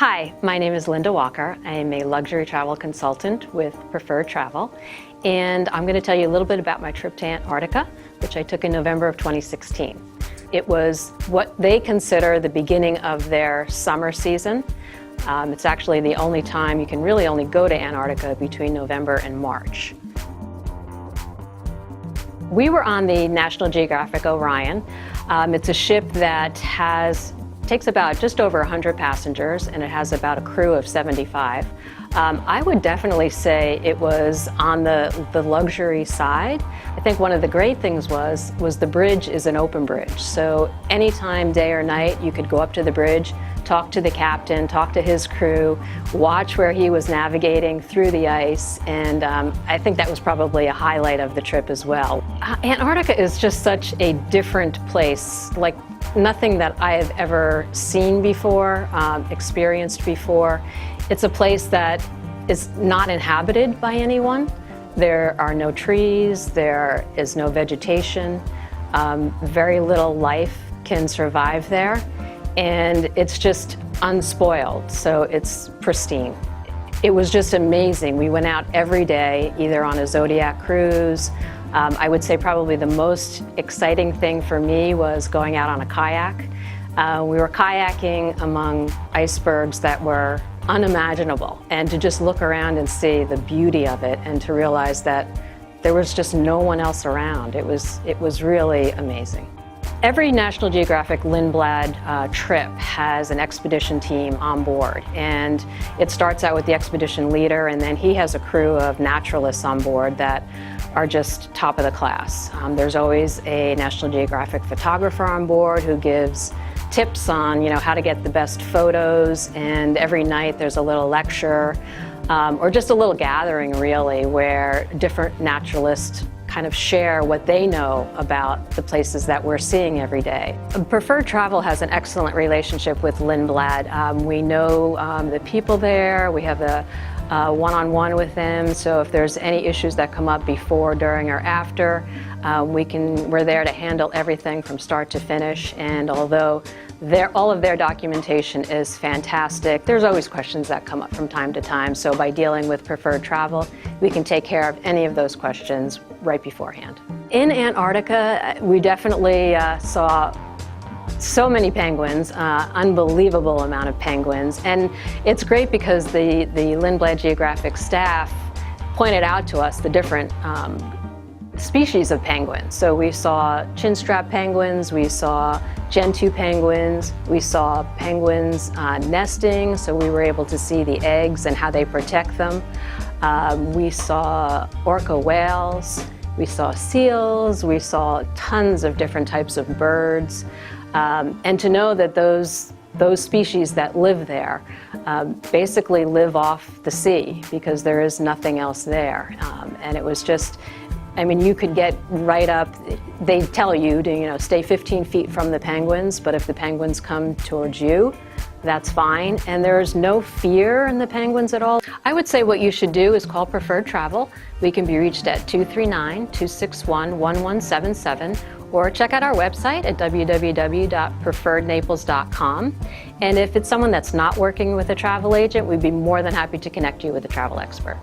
Hi, my name is Linda Walker. I am a luxury travel consultant with Preferred Travel, and I'm going to tell you a little bit about my trip to Antarctica, which I took in November of 2016. It was what they consider the beginning of their summer season. It's actually the only time you can really only go to Antarctica between November and March. We were on the National Geographic Orion. It's a ship that takes about just over 100 passengers, and it has about a crew of 75. I would definitely say it was on the luxury side. I think one of the great things was the bridge is an open bridge. So anytime, day or night, you could go up to the bridge, talk to the captain, talk to his crew, watch where he was navigating through the ice, and I think that was probably a highlight of the trip as well. Antarctica is just such a different place, like nothing that I have ever seen before, experienced before. It's a place that is not inhabited by anyone. There are no trees, there is no vegetation, very little life can survive there, and it's just unspoiled, so it's pristine. It was just amazing. We went out every day, either on a Zodiac cruise. I would say probably the most exciting thing for me was going out on a kayak. We were kayaking among icebergs that were unimaginable, and to just look around and see the beauty of it and to realize that there was just no one else around. It was really amazing. Every National Geographic Lindblad trip has an expedition team on board, and it starts out with the expedition leader, and then he has a crew of naturalists on board that are just top of the class. There's always a National Geographic photographer on board who gives tips on how to get the best photos, and every night there's a little lecture or just a little gathering really where different naturalists kind of share what they know about the places that we're seeing every day. Preferred Travel has an excellent relationship with Lindblad. We know the people there. We have a one-on-one with them, so if there's any issues that come up before, during, or after, we're there to handle everything from start to finish. And although all of their documentation is fantastic, there's always questions that come up from time to time. So by dealing with Preferred Travel, we can take care of any of those questions right beforehand. In Antarctica, we definitely saw so many penguins, unbelievable amount of penguins, and it's great because the Lindblad Geographic staff pointed out to us the different species of penguins. So we saw chinstrap penguins, we saw gentoo penguins, we saw penguins nesting, so we were able to see the eggs and how they protect them. We saw orca whales, we saw seals, we saw tons of different types of birds. And to know that those species that live there basically live off the sea because there is nothing else there. And it was just, you could get right up, they tell you to stay 15 feet from the penguins, but if the penguins come towards you, that's fine. And there's no fear in the penguins at all. I would say what you should do is call Preferred Travel. We can be reached at 239-261-1177, or check out our website at www.preferrednaples.com. And if it's someone that's not working with a travel agent, we'd be more than happy to connect you with a travel expert.